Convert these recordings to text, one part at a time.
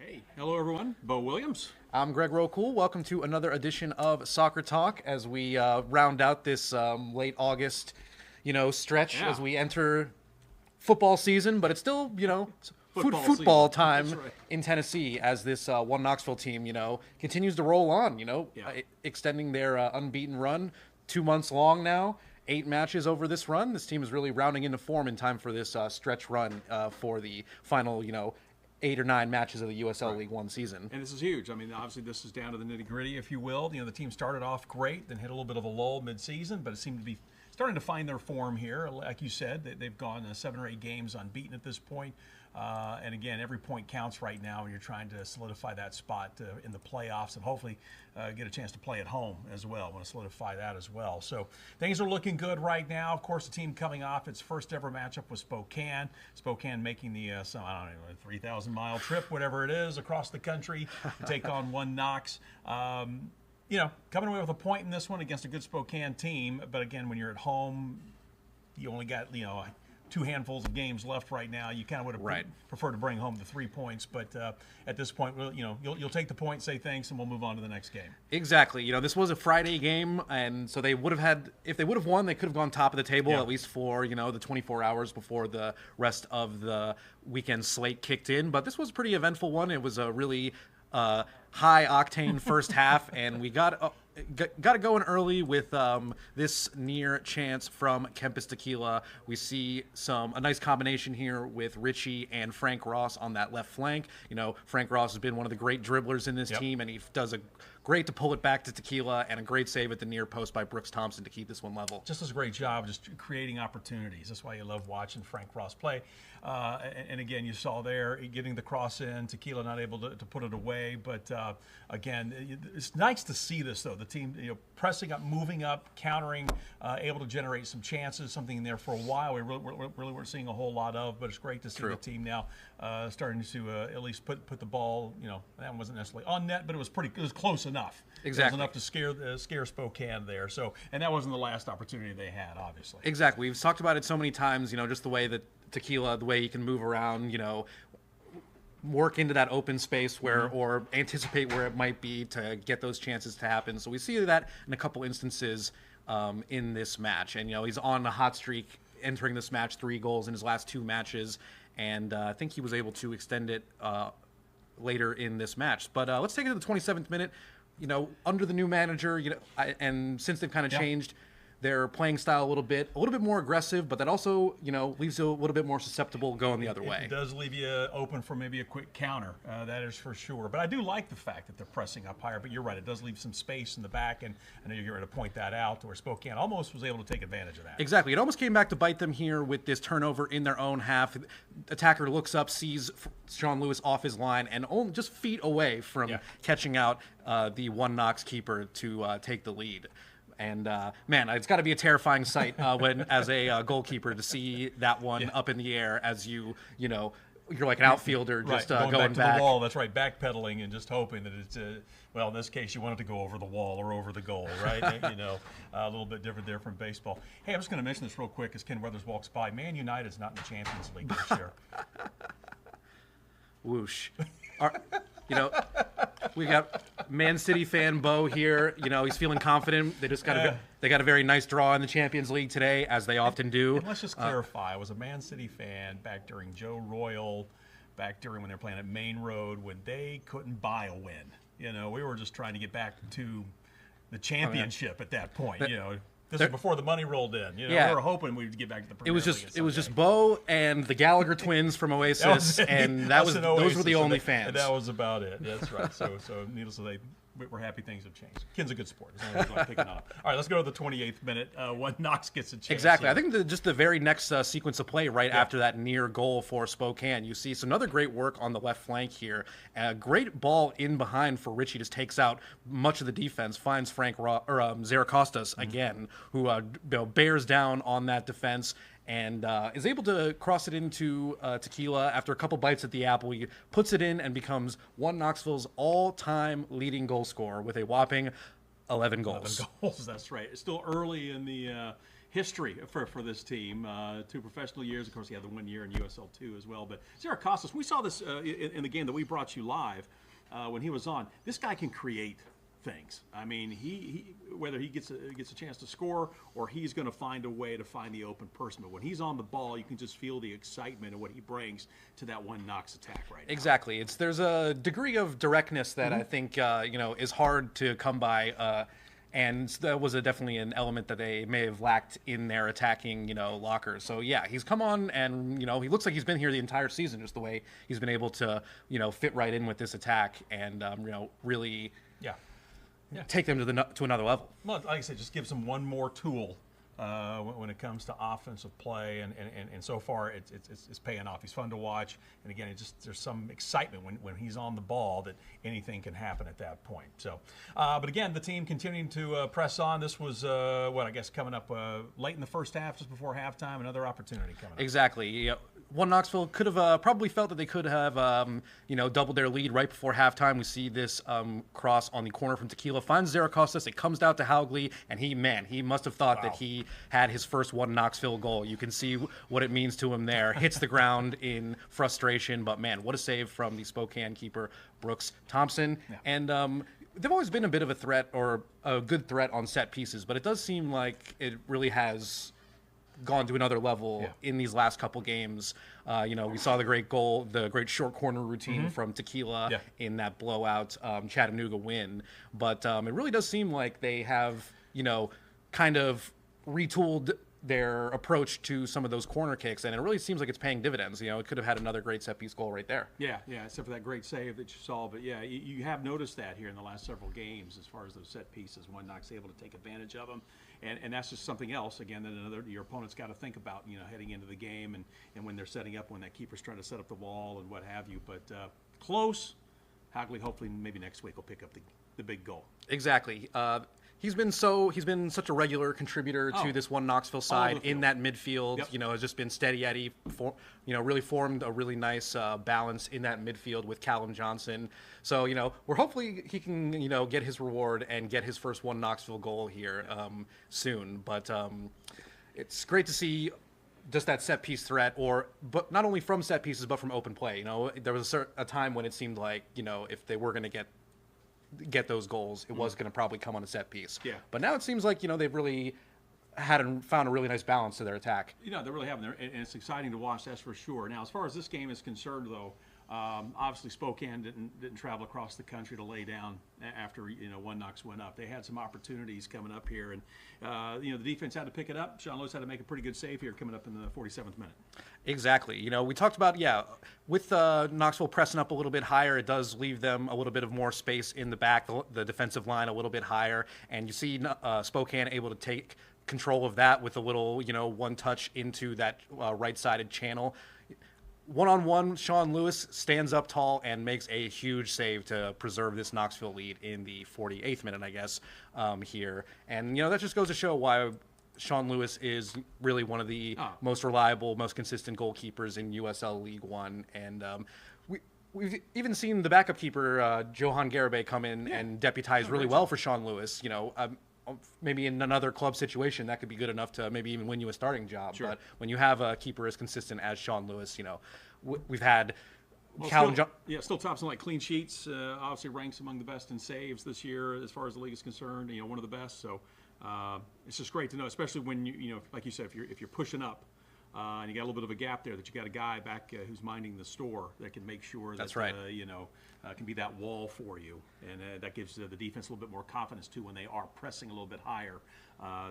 Hey, hello everyone. Bo Williams. I'm Greg Rocool. Welcome to another edition of Soccer Talk as we round out this late August, stretch Yeah, as we enter football season. But it's still, football season. That's time right. in Tennessee as this One Knoxville team, continues to roll on. Yeah. Extending their unbeaten run, 2 months long now. 8 matches over this run. This team is really rounding into form in time for this stretch run for the final, 8 or 9 matches of the USL League One season. And this is huge. I mean, obviously, this is down to the nitty gritty, if you will. The team started off great, then hit a little bit of a lull mid-season, but it seemed to be starting to find their form here. Like you said, they've gone 7 or 8 games unbeaten at this point. And again, every point counts right now when you're trying to solidify that spot in the playoffs and hopefully get a chance to play at home as well. Want to solidify that as well. So things are looking good right now. Of course, the team coming off its first ever matchup with Spokane. Spokane making the, 3,000-mile trip, whatever it is, across the country to take on One Knox. Coming away with a point in this one against a good Spokane team. But again, when you're at home, you only got, 2 handfuls of games left right now. You kind of would have preferred to bring home the 3 points, but at this point, you'll take the point, say thanks, and we'll move on to the next game. Exactly. This was a Friday game, and so they would have had, if they would have won, they could have gone top of the table at least for the 24 hours before the rest of the weekend slate kicked in. But this was a pretty eventful one. It was a really high octane first half, and we got it going early with this near chance from Kempis Tequila. We see a nice combination here with Richie and Frank Ross on that left flank. Frank Ross has been one of the great dribblers in this team, and he does a great to pull it back to Tequila, and a great save at the near post by Brooks Thompson to keep this one level. Just does a great job just creating opportunities. That's why you love watching Frank Ross play. And again, you saw there getting the cross in, Tequila not able to put it away. But again, it's nice to see this, though. The team pressing up, moving up, countering, able to generate some chances, something in there for a while we really weren't seeing a whole lot of. But it's great to see the team now starting to at least put the ball, that wasn't necessarily on net, but it was close enough. Exactly. It was enough to scare Spokane there. So, and that wasn't the last opportunity they had, obviously. Exactly. We've talked about it so many times, just the way that Tequila, the way he can move around, work into that open space where, or anticipate where it might be to get those chances to happen. So we see that in a couple instances in this match. And, he's on a hot streak entering this match, 3 goals in his last 2 matches. And I think he was able to extend it later in this match. But let's take it to the 27th minute. Under the new manager, and since they've kind of changed their playing style a little bit more aggressive, but that also, leaves you a little bit more susceptible going the other way. It does leave you open for maybe a quick counter, that is for sure. But I do like the fact that they're pressing up higher, but you're right, it does leave some space in the back, and I know you're going to point that out, where Spokane almost was able to take advantage of that. Exactly. It almost came back to bite them here with this turnover in their own half. Attacker looks up, sees Sean Lewis off his line, and only just feet away from catching out the One Knox keeper to take the lead. And man, it's got to be a terrifying sight when, as a goalkeeper, to see that one up in the air as you're like an outfielder just going back to the wall. That's right, backpedaling and just hoping that it's well, in this case, you want it to go over the wall or over the goal, right? A little bit different there from baseball. Hey, I'm just going to mention this real quick as Ken Weathers walks by. Man United's not in the Champions League this year. Whoosh. We got Man City fan Bo here. He's feeling confident. They just they got a very nice draw in the Champions League today, as they often do. And let's just clarify. I was a Man City fan back during Joe Royal, back during when they were playing at Main Road, when they couldn't buy a win. We were just trying to get back to the championship at that point. This was before the money rolled in. We were hoping we'd get back to the Premier League. It was just Bo and the Gallagher twins from Oasis, those were the only fans. That was about it. That's right. So needless to say, we're happy things have changed. Ken's a good sport. It's like picking up. All right, let's go to the 28th minute. One Knox gets a chance. Exactly. I think just the very next sequence of play right after that near goal for Spokane, you see some other great work on the left flank here. A great ball in behind for Richie, just takes out much of the defense, finds Zaracostas again, who bears down on that defense. And is able to cross it into Tequila after a couple bites at the apple. He puts it in and becomes One Knoxville's all-time leading goal scorer with a whopping 11 goals. 11 goals, that's right. It's still early in the history for this team. 2 professional years. Of course, he had the 1 year in USL2 as well. But Zaragoza, we saw this in the game that we brought you live when he was on. This guy can create things. I mean, he whether he gets a chance to score or he's going to find a way to find the open person. But when he's on the ball, you can just feel the excitement and what he brings to that One Knox attack right now. Exactly. There's a degree of directness that I think is hard to come by. And that was definitely an element that they may have lacked in their attacking, lockers. So yeah, he's come on, and he looks like he's been here the entire season, just the way he's been able to, fit right in with this attack, and really, take them to another level. Well, like I said, just gives them one more tool when it comes to offensive play, and so far it's paying off. He's fun to watch, and again, there's some excitement when he's on the ball that anything can happen at that point. So, but again, the team continuing to press on. This was coming up late in the first half, just before halftime. Another opportunity coming up. Exactly. One Knoxville could have probably felt that they could have doubled their lead right before halftime. We see this cross on the corner from Tequila, finds Zaragoza. It comes down to Haugli, and he must have thought that he had his first One Knoxville goal. You can see what it means to him there. Hits the ground in frustration, but man, what a save from the Spokane keeper, Brooks Thompson. Yeah. And they've always been a bit of a threat, or a good threat on set pieces, but it does seem like it really has gone to another level in these last couple games. We saw the great short corner routine from Tequila in that blowout Chattanooga win. But it really does seem like they have, kind of retooled their approach to some of those corner kicks, and it really seems like it's paying dividends. It could have had another great set piece goal right there. Yeah, except for that great save that you saw. But yeah, you have noticed that here in the last several games as far as those set pieces. One Knox able to take advantage of them, and that's just something else again that your opponent's got to think about. Heading into the game and when they're setting up, when that keeper's trying to set up the wall and what have you. But close. Hagley hopefully maybe next week will pick up the big goal. Exactly. He's been such a regular contributor to this One Knoxville side in that midfield. Yep. Has just been steady Eddie. Really formed a really nice balance in that midfield with Callum Johnson. So we're hopefully he can get his reward and get his first One Knoxville goal here soon. But it's great to see just that set piece threat, but not only from set pieces but from open play. There was a time when it seemed like if they were going to get those goals, it was going to probably come on a set piece. Yeah. But now it seems like they've really found a really nice balance to their attack. They really have, and it's exciting to watch. That's for sure. Now, as far as this game is concerned, though, obviously Spokane didn't travel across the country to lay down after One Knox went up. They had some opportunities coming up here, and the defense had to pick it up. Sean Lewis had to make a pretty good save here coming up in the 47th minute. Exactly. We talked about with Knoxville pressing up a little bit higher, it does leave them a little bit of more space in the back, the defensive line a little bit higher, and you see Spokane able to take control of that with a little one touch into that right-sided channel. One-on-one, Sean Lewis stands up tall and makes a huge save to preserve this Knoxville lead in the 48th minute, I guess, here. And, that just goes to show why Sean Lewis is really one of the most reliable, most consistent goalkeepers in USL League One. And we've even seen the backup keeper, Johan Garibay, come in and deputize really well for Sean Lewis. Maybe in another club situation, that could be good enough to maybe even win you a starting job. Sure. But when you have a keeper as consistent as Sean Lewis, we've had still tops in clean sheets. Obviously ranks among the best in saves this year as far as the league is concerned. One of the best. So it's just great to know, especially when like you said, if you're pushing up. And you got a little bit of a gap there that you got a guy back who's minding the store that can make sure that can be that wall for you, and that gives the defense a little bit more confidence too when they are pressing a little bit higher.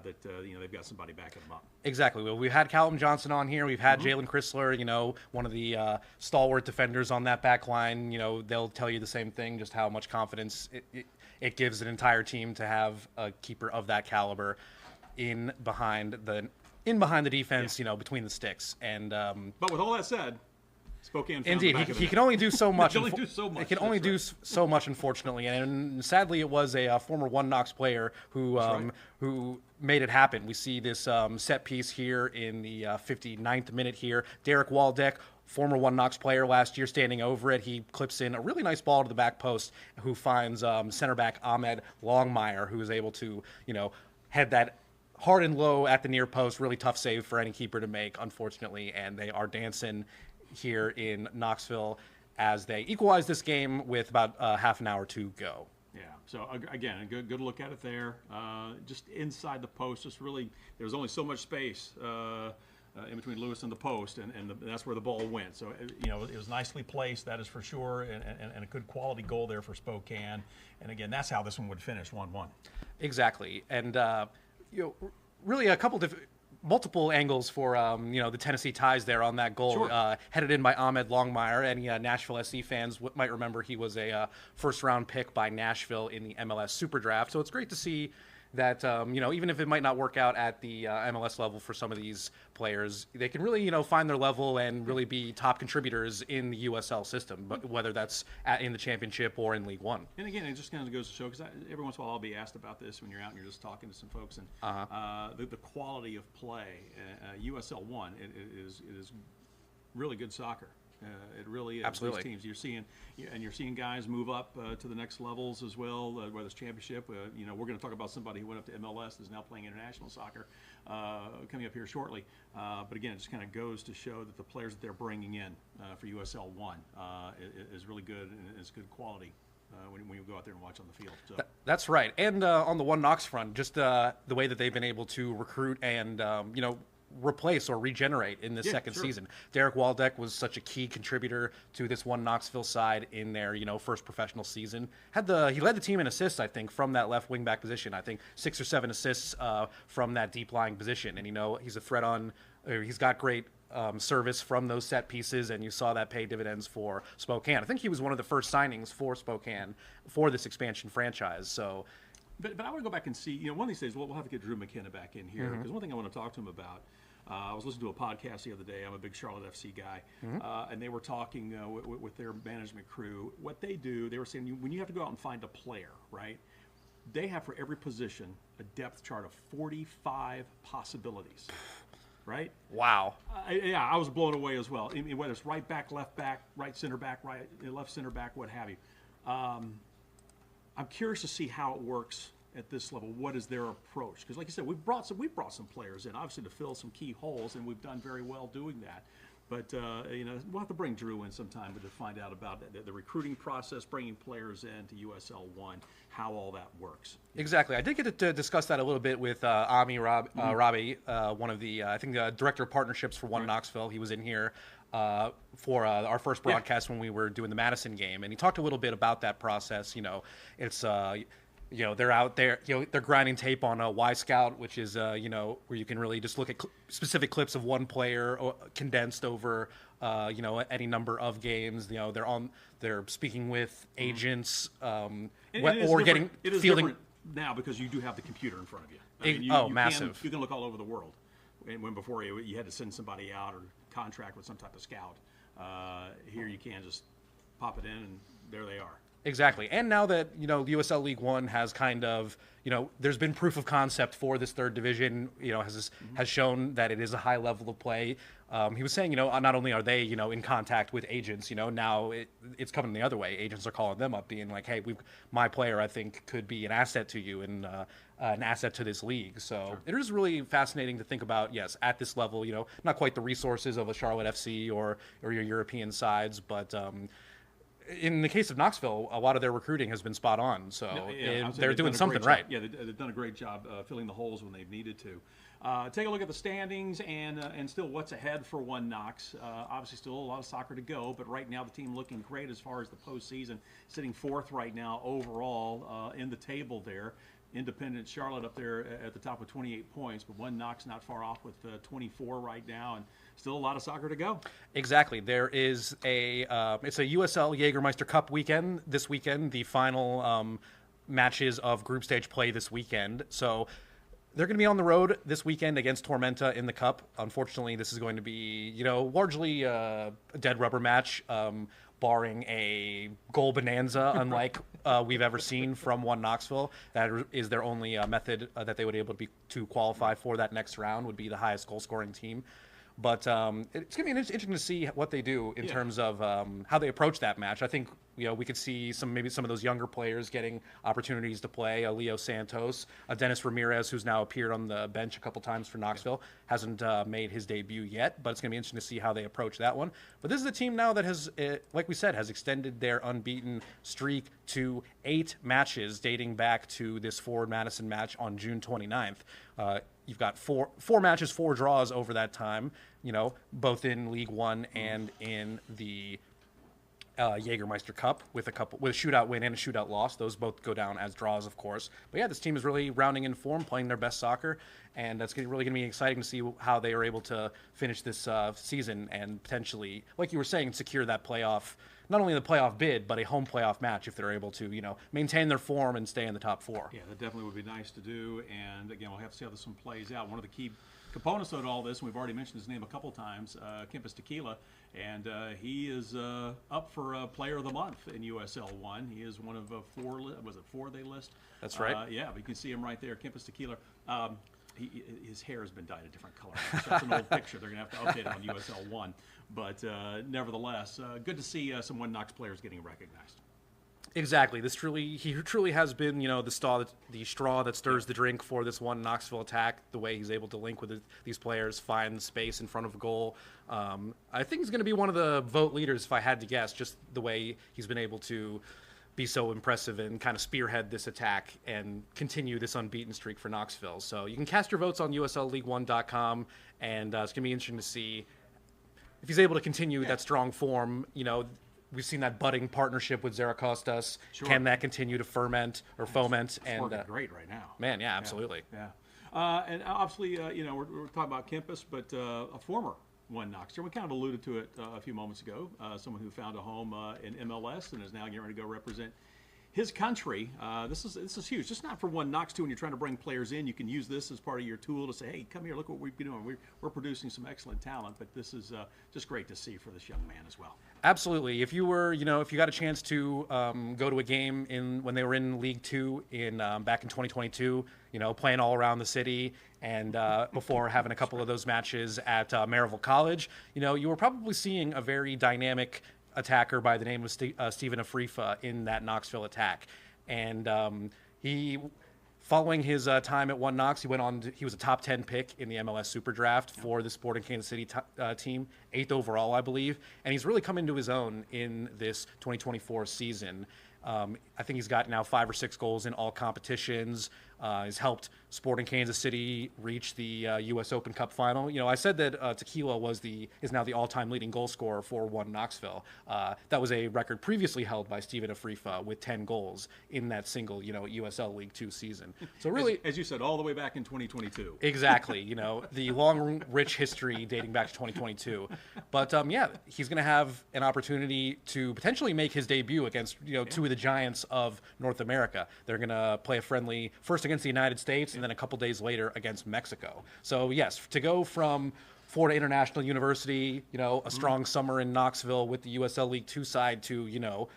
That they've got somebody backing them up. Exactly. Well, we've had Callum Johnson on here. We've had Jalen Chrysler. One of the stalwart defenders on that back line. They'll tell you the same thing, just how much confidence it gives an entire team to have a keeper of that caliber in behind the defense, between the sticks. And but with all that said, Spokane. Indeed, he can only do so much. He can only do so much, unfortunately. And sadly, it was a former One Knox player who made it happen. We see this set piece here in the 59th minute here. Derek Waldeck, former One Knox player last year, standing over it. He clips in a really nice ball to the back post, who finds center back Ahmed Longmire, who is able to, head that hard and low at the near post, really tough save for any keeper to make, unfortunately, and they are dancing here in Knoxville as they equalize this game with about half an hour to go. Yeah. So again, a good look at it there. Just inside the post, just really there's only so much space in between Lewis and the post, and that's where the ball went. So it was nicely placed, that is for sure, and a good quality goal there for Spokane. And again, that's how this one would finish 1-1. Exactly, and really a couple different. Multiple angles for the Tennessee Ties there on that goal. Sure. Headed in by Ahmed Longmire. Any Nashville SC fans might remember he was a first-round pick by Nashville in the MLS Super Draft. So it's great to see that even if it might not work out at the MLS level for some of these players, they can really find their level and really be top contributors in the USL system, but whether that's in the championship or in League One. And again, it just kind of goes to show, because every once in a while I'll be asked about this when you're out and you're just talking to some folks, and the quality of play. USL 1 it is really good soccer. It really is. Absolutely. These teams you're seeing guys move up to the next levels as well, whether it's championship. We're going to talk about somebody who went up to MLS, is now playing international soccer, coming up here shortly. But again, it just kind of goes to show that the players that they're bringing in for USL 1 is really good, and it's good quality when you go out there and watch on the field. So. That's right. And on the One Knox front, just the way that they've been able to recruit and replace or regenerate in this second season. Derek Waldeck was such a key contributor to this One Knoxville side in their first professional season. He led the team in assists, I think, from that left wing back position. I think 6 or 7 assists from that deep lying position. And he's a threat he's got great service from those set pieces, and you saw that pay dividends for Spokane. I think he was one of the first signings for Spokane for this expansion franchise. So. But I want to go back and see, one of these days we'll have to get Drew McKenna back in here, because one thing I want to talk to him about, I was listening to a podcast the other day. I'm a big Charlotte FC guy, and they were talking with their management crew. What they do, they were saying, when you have to go out and find a player, right, they have for every position a depth chart of 45 possibilities, right? Wow. I was blown away as well. I mean, whether it's right back, right center back, left center back, what have you. I'm curious to see how it works at this level. What is their approach? Because, like you said, we've brought some players in, obviously, to fill some key holes, and we've done very well doing that. But we'll have to bring Drew in sometime to find out about the recruiting process, bringing players in to USL 1, how all that works. Exactly. I did get to discuss that a little bit with Ami Rabi, one of the, I think, the director of partnerships for One Knoxville. He was in here for our first broadcast when we were doing the Madison game, and he talked a little bit about that process. It's they're out there, they're grinding tape on a Y Scout, which is where you can really just look at specific clips of one player condensed over any number of games. They're speaking with agents or getting fielding now, because you do have the computer in front of you. You massive. You can look all over the world. When before you had to send somebody out or contract with some type of scout. Here you can just pop it in, and there they are. Exactly. And now that, the USL League One has kind of, there's been proof of concept for this third division, has shown that it is a high level of play. He was saying, not only are they, in contact with agents, now it's coming the other way. Agents are calling them up being like, hey, my player, I think, could be an asset to you and an asset to this league. So it is really fascinating to think about, yes, at this level, not quite the resources of a Charlotte FC or your European sides, but in the case of Knoxville, a lot of their recruiting has been spot on. So they're doing something right. Yeah, they've done a great job filling the holes when they've needed to. Take a look at the standings and still what's ahead for One Knox. Obviously, still a lot of soccer to go, but right now the team looking great as far as the postseason, sitting 4th right now overall in the table there. Independent Charlotte up there at the top with 28 points, but One Knox not far off with 24 right now, and still a lot of soccer to go. Exactly. There is it's a USL Jägermeister Cup weekend this weekend, the final matches of group stage play this weekend. So they're going to be on the road this weekend against Tormenta in the Cup. Unfortunately, this is going to be, largely a dead rubber match, barring a goal bonanza, unlike we've ever seen from One Knoxville. That is their only method that they would be able to qualify for that next round, would be the highest goal-scoring team. But it's going to be interesting to see what they do in terms of how they approach that match. I think, we could see maybe some of those younger players getting opportunities to play. Leo Santos, Dennis Ramirez, who's now appeared on the bench a couple times for Knoxville, hasn't made his debut yet, but it's going to be interesting to see how they approach that one. But this is a team now that has, like we said, has extended their unbeaten streak to 8 matches, dating back to this Forward Madison match on June 29th. You've got four matches, 4 draws over that time, both in League One and in the Jägermeister Cup with a shootout win and a shootout loss. Those both go down as draws, of course. But yeah, this team is really rounding in form, playing their best soccer, and that's really going to be exciting to see how they are able to finish this season and potentially, like you were saying, secure that playoff, not only the playoff bid, but a home playoff match if they're able to, maintain their form and stay in the top 4. Yeah, that definitely would be nice to do. And again, we'll have to see how this one plays out. One of the key components of all this, and we've already mentioned his name a couple times, Kempis Tequila, and he is up for Player of the Month in USL 1. He is one of 4, was it 4 they list? That's right. Yeah, but you can see him right there, Kempis Tequila. His hair has been dyed a different color. So that's an old picture. They're going to have to update it on USL 1. But nevertheless, good to see some One Knox players getting recognized. Exactly. He truly has been, the straw that stirs the drink for this One Knoxville attack. The way he's able to link with these players, find space in front of a goal. I think he's going to be one of the vote leaders, if I had to guess, just the way he's been able to be so impressive and kind of spearhead this attack and continue this unbeaten streak for Knoxville. So you can cast your votes on USLLeague1.com, and it's going to be interesting to see if he's able to continue that strong form. We've seen that budding partnership with Zaracostas. Sure. Can that continue to foment? It's working great right now. Man, yeah, absolutely. Yeah. And obviously, we're talking about Kempis, but a former One Knoxer. We kind of alluded to it a few moments ago. Someone who found a home in MLS and is now getting ready to go represent his country. This is huge. Just not for One Knox too. When you're trying to bring players in, you can use this as part of your tool to say, hey, come here, look what we've been doing. We're producing some excellent talent. But this is just great to see for this young man as well. Absolutely. If you were, if you got a chance to go to a game when they were in League Two back in 2022, playing all around the city, and before having a couple of those matches at Maryville College, you were probably seeing a very dynamic attacker by the name of Stephen Afrifa in that Knoxville attack. And following his time at One Knox, he was a top 10 pick in the MLS Super Draft for the Sporting Kansas City team, 8th overall, I believe. And he's really come into his own in this 2024 season. I think he's got now 5 or 6 goals in all competitions. He's helped Sporting Kansas City reach the U.S. Open Cup final. I said that Tequila is now the all-time leading goal scorer for One Knoxville. That was a record previously held by Stephen Afrifa with 10 goals in that single, USL League 2 season. So really, as you said, all the way back in 2022. Exactly. The long, rich history dating back to 2022. But he's going to have an opportunity to potentially make his debut against two of the giants of North America. They're going to play a friendly first against the United States and then a couple days later against Mexico. So yes, to go from Florida International University, a strong summer in Knoxville with the USL League 2 side to,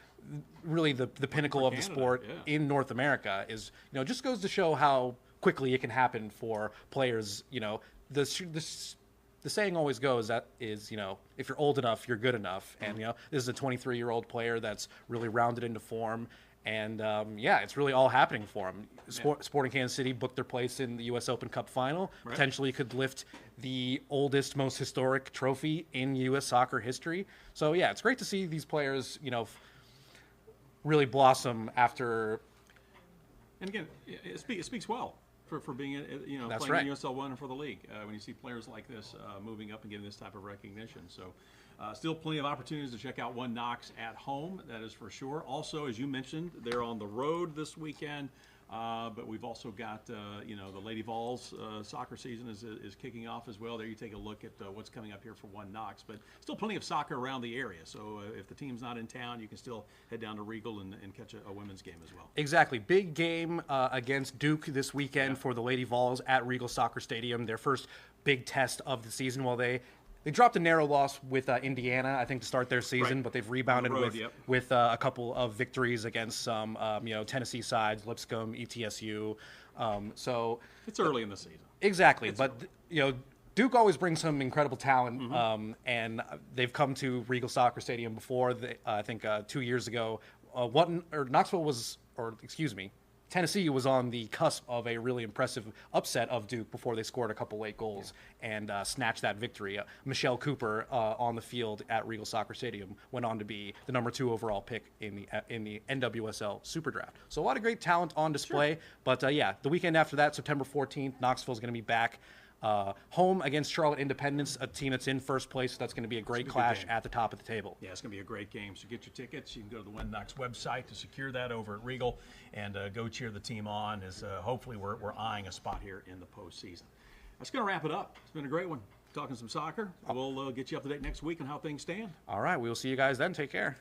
really the pinnacle of the sport in North America is, just goes to show how quickly it can happen for players. The saying always goes if you're old enough, you're good enough. And, this is a 23-year-old player that's really rounded into form. And, it's really all happening for him. Sporting Kansas City booked their place in the U.S. Open Cup final. Right. Potentially could lift the oldest, most historic trophy in U.S. soccer history. So, it's great to see these players, really blossom after. And again, it speaks well for being, That's playing right. in USL 1 and for the league. When you see players like this moving up and getting this type of recognition. So still plenty of opportunities to check out One Knox at home, that is for sure. Also, as you mentioned, they're on the road this weekend. But we've also got, the Lady Vols soccer season is kicking off as well. There you take a look at what's coming up here for One Knox. But still plenty of soccer around the area. So if the team's not in town, you can still head down to Regal and catch a women's game as well. Exactly. Big game against Duke this weekend for the Lady Vols at Regal Soccer Stadium. Their first big test of the season. While they dropped a narrow loss with Indiana, I think, to start their season, but they've rebounded with a couple of victories against some, Tennessee sides, Lipscomb, ETSU. So it's early in the season. Exactly, but Duke always brings some incredible talent, and they've come to Regal Soccer Stadium before. I think 2 years ago Knoxville was, or excuse me, Tennessee was on the cusp of a really impressive upset of Duke before they scored a couple late goals and snatched that victory. Michelle Cooper on the field at Regal Soccer Stadium went on to be the #2 overall pick in the NWSL Super Draft. So a lot of great talent on display. Sure. But yeah, the weekend after that, September 14th, Knoxville is going to be back. Home against Charlotte Independence, a team that's in first place. So that's going to be a great clash at the top of the table. Yeah, it's going to be a great game. So get your tickets. You can go to the One Knox website to secure that over at Regal and go cheer the team on as hopefully we're eyeing a spot here in the postseason. That's going to wrap it up. It's been a great one. Talking some soccer. We'll get you up to date next week on how things stand. All right. We will see you guys then. Take care.